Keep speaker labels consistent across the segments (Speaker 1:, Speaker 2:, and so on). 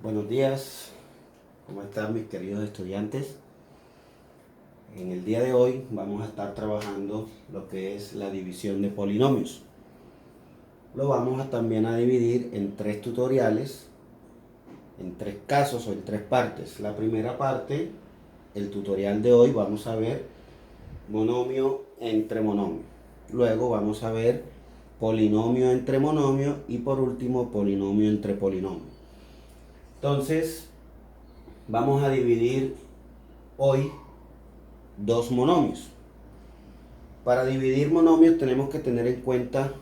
Speaker 1: Buenos días, ¿cómo están mis queridos estudiantes? En el día de hoy vamos a estar trabajando lo que es la división de polinomios. Lo vamos a también a dividir en tres tutoriales, en tres casos o en tres partes. La primera parte, el tutorial de hoy, vamos a ver monomio entre monomio. Luego vamos a ver polinomio entre monomio y por último polinomio entre polinomio. Entonces, vamos a dividir hoy dos monomios. Para dividir monomios tenemos que tener en cuenta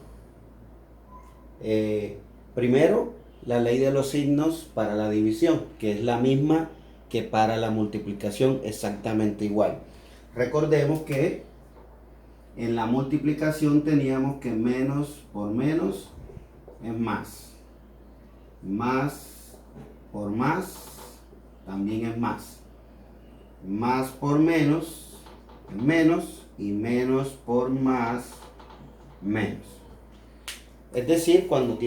Speaker 1: primero la ley de los signos para la división, que es la misma que para la multiplicación, exactamente igual. Recordemos que en la multiplicación teníamos que menos por menos es más. Más por más también es más. Más por menos es menos y menos por más menos. Es decir, cuando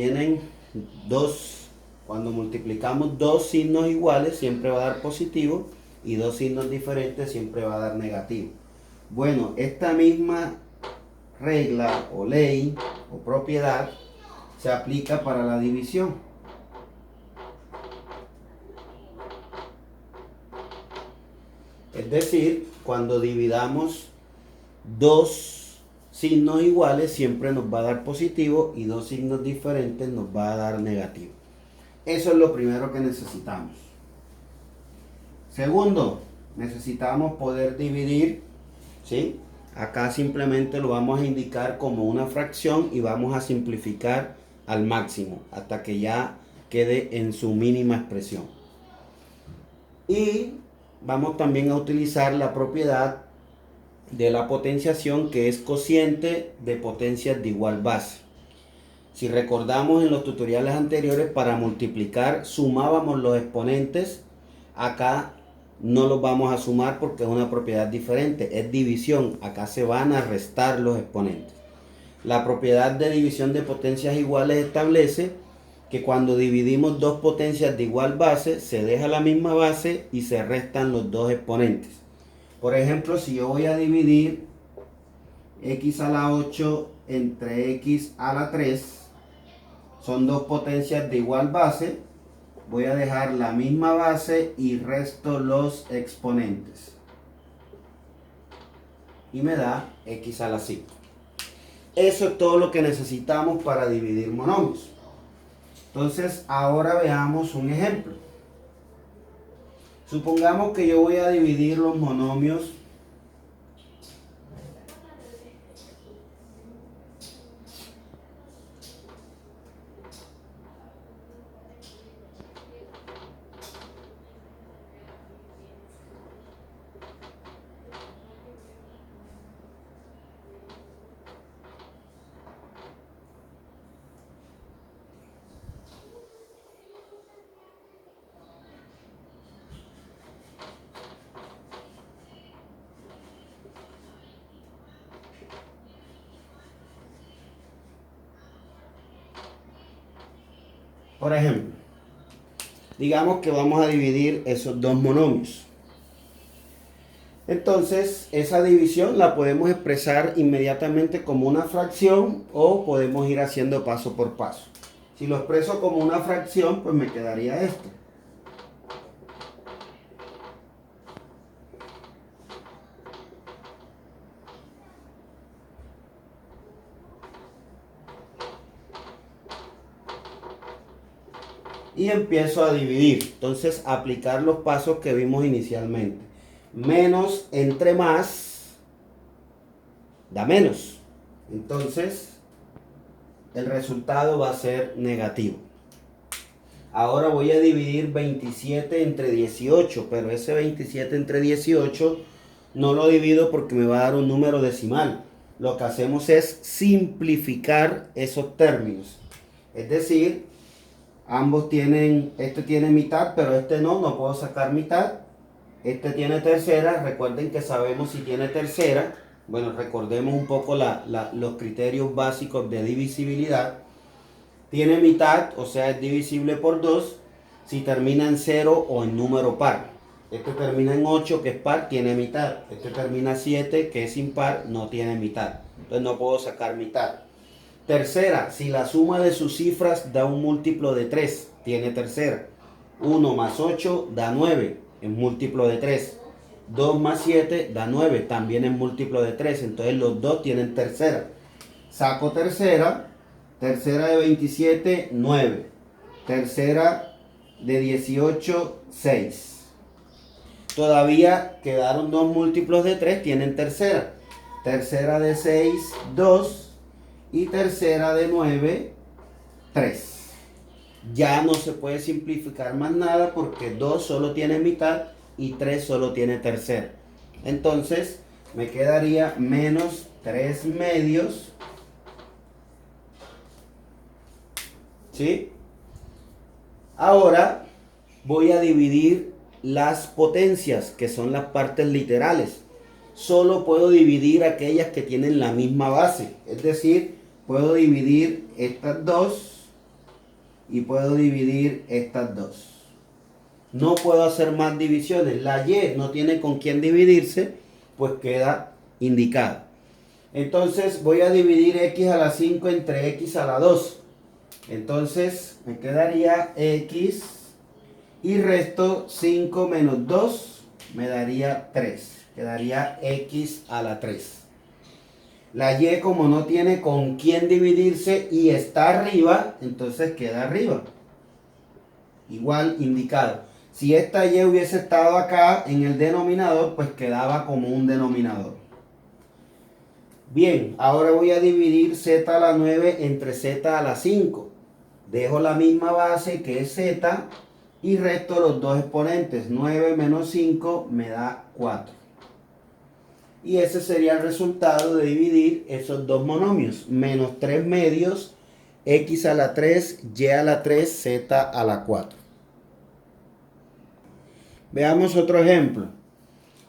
Speaker 1: multiplicamos dos signos iguales siempre va a dar positivo y dos signos diferentes siempre va a dar negativo. Bueno, esta misma regla o ley o propiedad se aplica para la división. Es decir, cuando dividamos dos signos iguales siempre nos va a dar positivo y dos signos diferentes nos va a dar negativo. Eso es lo primero que necesitamos. Segundo, necesitamos poder dividir, ¿sí? Acá simplemente lo vamos a indicar como una fracción y vamos a simplificar al máximo hasta que ya quede en su mínima expresión. Y vamos también a utilizar la propiedad de la potenciación, que es cociente de potencias de igual base. Si recordamos en los tutoriales anteriores, para multiplicar sumábamos los exponentes. Acá no los vamos a sumar porque es una propiedad diferente, es división. Acá se van a restar los exponentes. La propiedad de división de potencias iguales establece que cuando dividimos dos potencias de igual base, se deja la misma base y se restan los dos exponentes. Por ejemplo, si yo voy a dividir x a la 8 entre x a la 3, son dos potencias de igual base, voy a dejar la misma base y resto los exponentes. Y me da x a la 5. Eso es todo lo que necesitamos para dividir monomios. Entonces, ahora veamos un ejemplo. Supongamos que yo voy a dividir los monomios Por ejemplo, digamos que vamos a dividir esos dos monomios. Entonces, esa división la podemos expresar inmediatamente como una fracción o podemos ir haciendo paso por paso. Si lo expreso como una fracción, pues me quedaría esto. Y empiezo a dividir. Entonces, aplicar los pasos que vimos inicialmente. Menos entre más da menos. Entonces, el resultado va a ser negativo. Ahora voy a dividir 27 entre 18, pero ese 27 entre 18 no lo divido porque me va a dar un número decimal. Lo que hacemos es simplificar esos términos. Es decir, ambos tienen, este tiene mitad, pero este no puedo sacar mitad. Este tiene tercera, recuerden que sabemos si tiene tercera. Bueno, recordemos un poco los criterios básicos de divisibilidad. Tiene mitad, o sea, es divisible por 2. Si termina en 0 o en número par. Este termina en 8, que es par, tiene mitad. Este termina en 7, que es impar, no tiene mitad. Entonces no puedo sacar mitad. Tercera, si la suma de sus cifras da un múltiplo de 3, tiene tercera. 1 más 8 da 9, es múltiplo de 3. 2 más 7 da 9, también es múltiplo de 3. Entonces los dos tienen tercera. Saco tercera. Tercera de 27, 9. Tercera de 18, 6. Todavía quedaron dos múltiplos de 3, tienen tercera. Tercera de 6, 2. Y tercera de 9, 3. Ya no se puede simplificar más nada porque 2 solo tiene mitad y 3 solo tiene tercera. Entonces me quedaría menos 3 medios. ¿Sí? Ahora voy a dividir las potencias, que son las partes literales. Solo puedo dividir aquellas que tienen la misma base. Es decir, puedo dividir estas dos y puedo dividir estas dos. No puedo hacer más divisiones. La y no tiene con quién dividirse, pues queda indicada. Entonces voy a dividir x a la 5 entre x a la 2. Entonces me quedaría x y resto 5 menos 2 me daría 3. Quedaría x a la 3. La y, como no tiene con quién dividirse y está arriba, entonces queda arriba. Igual indicado. Si esta y hubiese estado acá en el denominador, pues quedaba como un denominador. Bien, ahora voy a dividir z a la 9 entre z a la 5. Dejo la misma base que es z y resto los dos exponentes. 9 menos 5 me da 4. Y ese sería el resultado de dividir esos dos monomios. Menos 3 medios, x a la 3, y a la 3, z a la 4. Veamos otro ejemplo.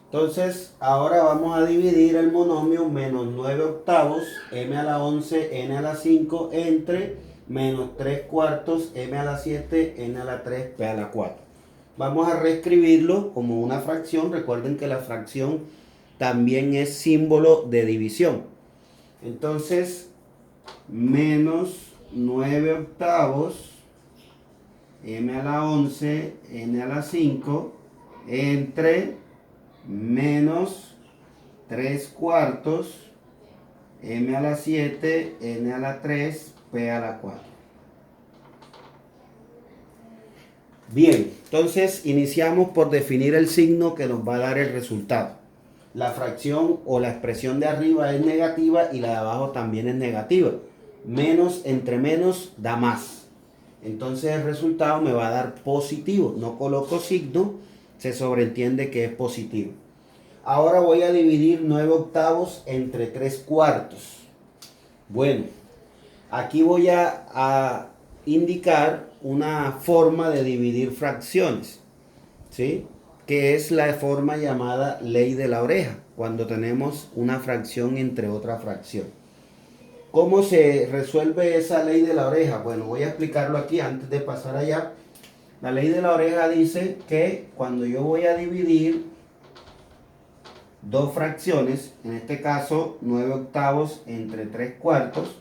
Speaker 1: Entonces, ahora vamos a dividir el monomio menos 9 octavos, m a la 11, n a la 5, entre menos 3 cuartos, m a la 7, n a la 3, p a la 4. Vamos a reescribirlo como una fracción. Recuerden que la fracción también es símbolo de división. Entonces, menos 9 octavos, m a la 11, n a la 5, entre menos 3 cuartos, m a la 7, n a la 3, p a la 4. Bien, entonces iniciamos por definir el signo que nos va a dar el resultado. La fracción o la expresión de arriba es negativa y la de abajo también es negativa. Menos entre menos da más. Entonces el resultado me va a dar positivo. No coloco signo, se sobreentiende que es positivo. Ahora voy a dividir 9 octavos entre 3 cuartos. Bueno, aquí voy a indicar una forma de dividir fracciones, ¿sí? Que es la forma llamada ley de la oreja, cuando tenemos una fracción entre otra fracción. ¿Cómo se resuelve esa ley de la oreja? Bueno, voy a explicarlo aquí antes de pasar allá. La ley de la oreja dice que cuando yo voy a dividir dos fracciones, en este caso 9 octavos entre 3 cuartos,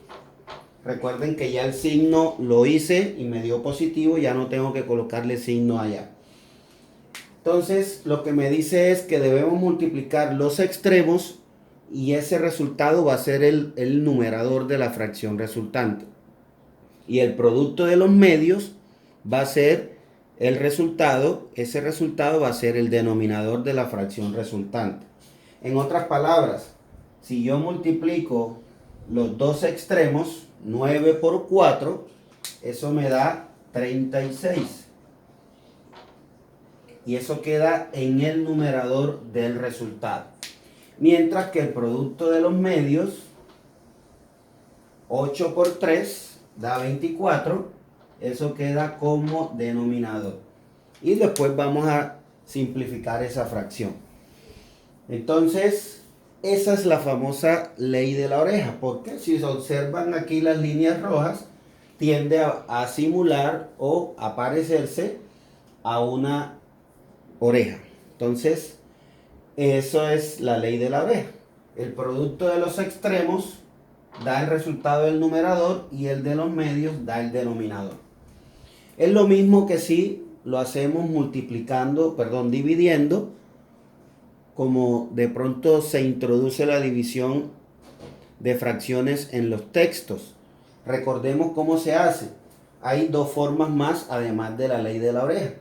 Speaker 1: recuerden que ya el signo lo hice y me dio positivo, ya no tengo que colocarle signo allá. Entonces, lo que me dice es que debemos multiplicar los extremos y ese resultado va a ser el numerador de la fracción resultante. Y el producto de los medios va a ser el resultado, ese resultado va a ser el denominador de la fracción resultante. En otras palabras, si yo multiplico los dos extremos, 9 por 4, eso me da 36. Y eso queda en el numerador del resultado. Mientras que el producto de los medios, 8 por 3 da 24. Eso queda como denominador. Y después vamos a simplificar esa fracción. Entonces, esa es la famosa ley de la oreja. Porque si se observan aquí las líneas rojas, tiende a simular o a parecerse a una oreja. Entonces, eso es la ley de la oreja. El producto de los extremos da el resultado del numerador y el de los medios da el denominador. Es lo mismo que si lo hacemos dividiendo, como de pronto se introduce la división de fracciones en los textos. Recordemos cómo se hace. Hay dos formas más además de la ley de la oreja.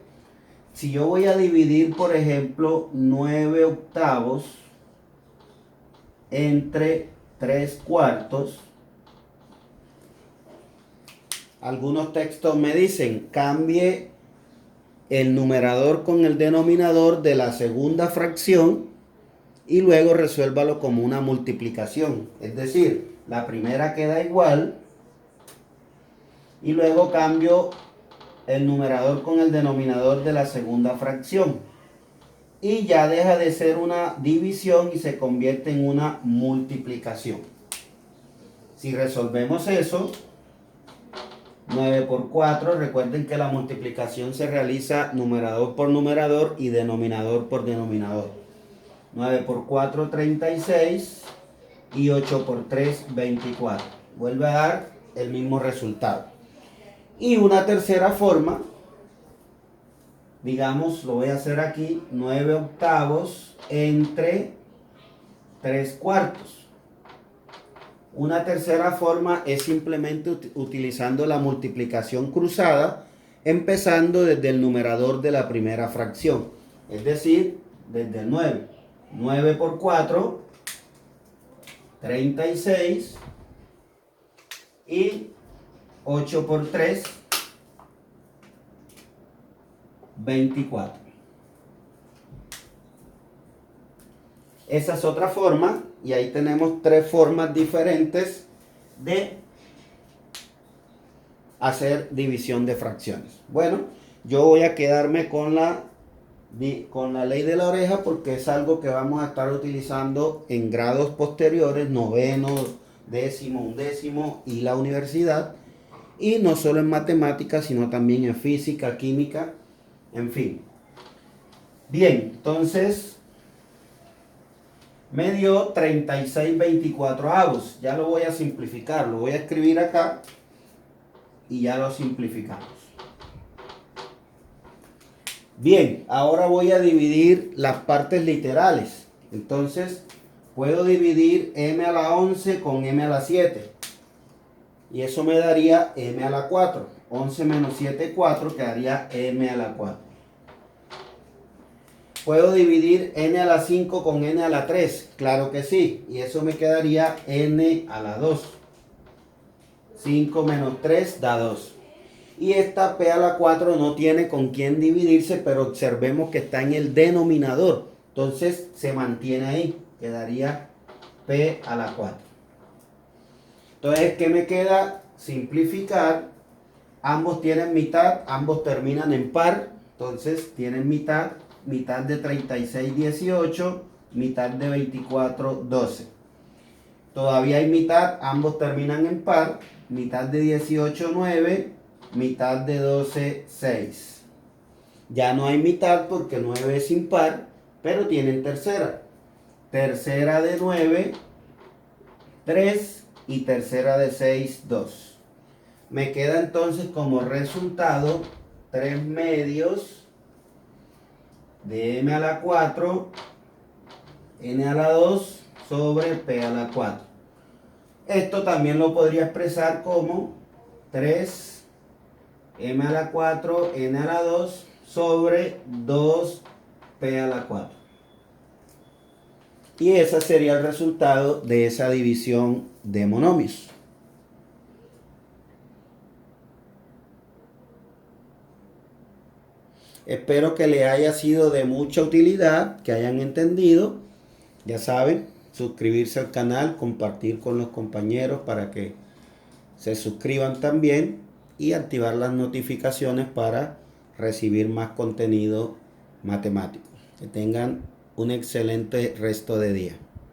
Speaker 1: Si yo voy a dividir, por ejemplo, 9 octavos entre 3 cuartos, algunos textos me dicen cambie el numerador con el denominador de la segunda fracción y luego resuélvalo como una multiplicación. Es decir, la primera queda igual y luego cambio el numerador con el denominador de la segunda fracción. Y ya deja de ser una división y se convierte en una multiplicación. Si resolvemos eso, 9 por 4, recuerden que la multiplicación se realiza numerador por numerador y denominador por denominador. 9 por 4, 36 y 8 por 3, 24. Vuelve a dar el mismo resultado. Y una tercera forma, digamos, lo voy a hacer aquí, 9 octavos entre 3 cuartos. Una tercera forma es simplemente utilizando la multiplicación cruzada, empezando desde el numerador de la primera fracción. Es decir, desde el 9. 9 por 4, 36 y 8 por 3, 24. Esa es otra forma y ahí tenemos tres formas diferentes de hacer división de fracciones. Bueno, yo voy a quedarme con la ley de la oreja porque es algo que vamos a estar utilizando en grados posteriores, noveno, décimo, undécimo y la universidad. Y no solo en matemáticas, sino también en física, química, en fin. Bien, entonces me dio 36/24. Ya lo voy a simplificar, lo voy a escribir acá y ya lo simplificamos. Bien, ahora voy a dividir las partes literales. Entonces, puedo dividir m a la 11 con m a la 7. Y eso me daría m a la 4. 11 menos 7, 4, quedaría m a la 4. ¿Puedo dividir n a la 5 con n a la 3? Claro que sí. Y eso me quedaría n a la 2. 5 menos 3 da 2. Y esta p a la 4 no tiene con quién dividirse, pero observemos que está en el denominador. Entonces se mantiene ahí. Quedaría p a la 4. Entonces, ¿qué me queda? Simplificar. Ambos tienen mitad, ambos terminan en par. Entonces tienen mitad. Mitad de 36, 18, mitad de 24, 12. Todavía hay mitad, ambos terminan en par. Mitad de 18, 9, mitad de 12, 6. Ya no hay mitad porque 9 es impar, pero tienen tercera. Tercera de 9, 3 y tercera de 6, 2. Me queda entonces como resultado 3 medios de m a la 4, n a la 2 sobre p a la 4. Esto también lo podría expresar como 3 m a la 4, n a la 2 sobre 2 p a la 4. Y ese sería el resultado de esa división de monomios. Espero que le haya sido de mucha utilidad, que hayan entendido. Ya saben, suscribirse al canal, compartir con los compañeros para que se suscriban también y activar las notificaciones para recibir más contenido matemático. Que tengan un excelente resto de día.